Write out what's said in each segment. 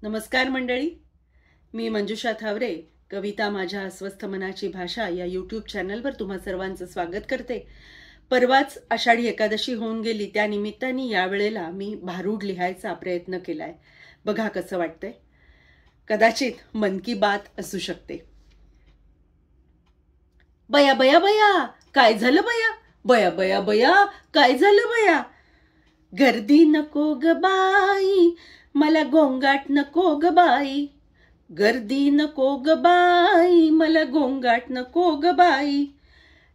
नमस्कार मंडळी, मी मंजुषा थावरे. कविता माझ्या अस्वस्थ मनाची भाषा या यूट्यूब चॅनलवर तुम्हा सर्वांचं स्वागत करते. परवाच आषाढी एकादशी होऊन गेली. त्या निमित्ताने यावेळेला मी भारूड लिहायचा प्रयत्न केलाय. बघा कसं वाटतंय. कदाचित मन की बात असू शकते. बया बया बया काय झालं बया, बया बया बया काय झालं बया. गर्दी नको ग बाई, मला गोंगाट नको ग बाई. गर्दी नको ग बाई, मला गोंगाट नको ग बाई.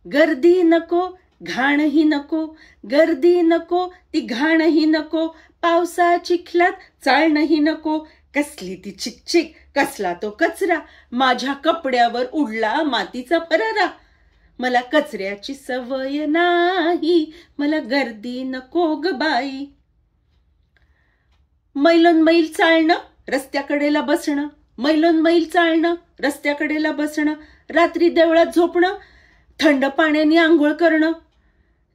गर्दी नको, घाणही नको, गर्दी नको, ती घाणही नको. पावसा चिखलात चालणंही नको. कसली ती चिकचिक, कसला तो कचरा, माझ्या कपड्यावर उडला मातीचा परारा. मला कचऱ्याची सवय नाही, मला गर्दी नको ग बाई. मैलोन मैल चालणं, रस्त्याकडेला बसणं, मैलोन मैल चालणं, रस्त्याकडेला बसणं. रात्री देवळात झोपणं, थंड पाण्याने आंघोळ करणं.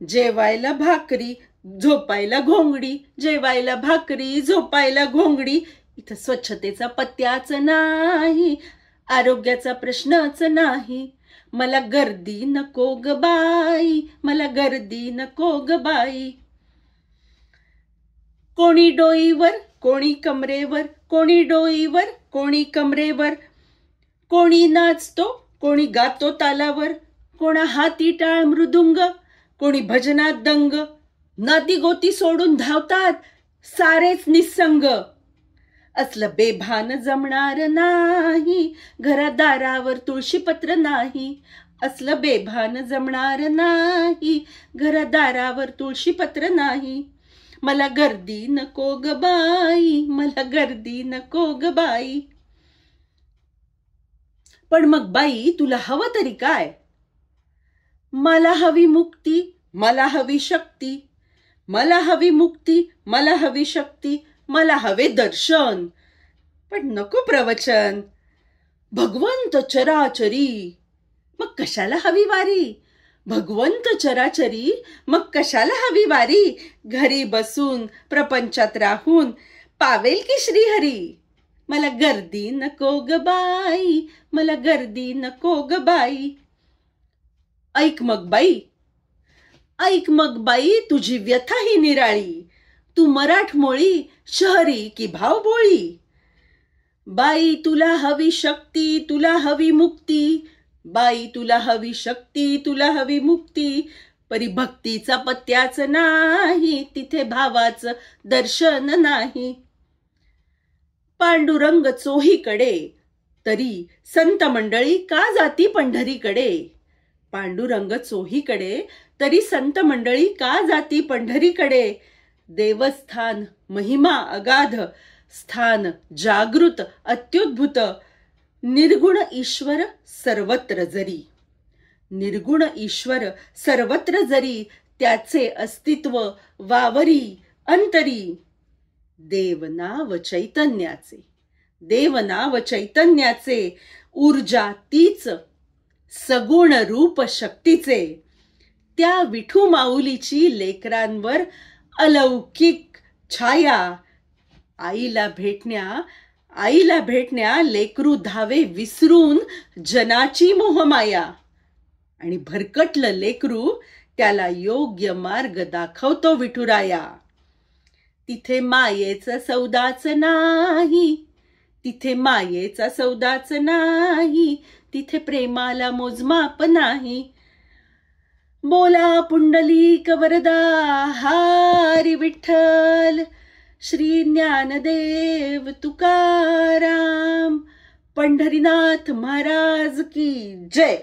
जेवायला भाकरी, झोपायला घोंगडी, जेवायला भाकरी, झोपायला घोंगडी. इथं स्वच्छतेचा पत्त्याच नाही, आरोग्याचा प्रश्नच नाही. मला गर्दी नको ग बाई, मला गर्दी नको ग बाई. कोणी डोईवर, कोणी कमरेवर, कोणी डोईवर, कोणी कमरेवर. कोणी नाचतो, कोणी गातो तालावर. कोणा हाती टाळ मृदुंग, कोणी भजनात दंग. नाती गोती सोडून धावतात सारेच निसंग. असलं बेभान जमणार नाही, घरादारावर तुळशीपत्र नाही. असलं बेभान जमणार नाही, घरादारावर तुळशीपत्र नाही. मला गर्दी नको ग बाई, मला गर्दी नको ग बाई. पण मग बाई तुला हवं तरी काय. मला हवी मुक्ती, मला हवी शक्ती. मला हवी मुक्ती, मला हवी शक्ती. मला हवे दर्शन, पण नको प्रवचन. भगवंत चराचरी, मग कशाला हवी वारी. भगवंत चराचरी, मग कशाला हवी वारी. घरी बसून प्रपंचात राहून पावेल की श्रीहरी. मला गर्दी नको ग बाई, मला गर्दी नको ग बाई. ऐक मग बाई, ऐक मग बाई, तुझी व्यथा ही निराळी. तू मराठमोळी, शहरी की भावभोळी. बाई तुला हवी शक्ती, तुला हवी मुक्ती. बाई तुला हवी शक्ती, तुला हवी मुक्ती. परी भक्तीचा पत्त्याच नाही, तिथे भावाचं दर्शन नाही. पांडुरंग चोहीकडे, तरी संत मंडळी का जाती पंढरीकडे. पांडुरंग चोहीकडे, तरी संत मंडळी का जाती पंढरीकडे. देवस्थान महिमा अगाध, स्थान जागृत अत्युद्भुत. निर्गुण ईश्वर सर्वत्र जरी, निर्गुण ईश्वर सर्वत्र जरी. त्याचे अस्तित्व वावरी अंतरी. देवनाव चैतन्याचे, देवनाव चैतन्याचे. ऊर्जा तीच, सगुण रूप शक्तीचे. त्या विठू माऊलीची लेकरांवर अलौकिक छाया. आईला भेटण्या लेकरू धावे विसरून जनाची मोहमाया. आणि भरकटलं लेकरू, त्याला योग्य मार्ग दाखवतो विठुराया. तिथे मायेचा सौदाच नाही, तिथे मायेचा सौदाच नाही. तिथे प्रेमाला मोजमाप नाही. बोला पुंडलिक वरदा हरी विठ्ठल. श्री ज्ञानदेव तुकाराम. पंढरीनाथ महाराज की जय.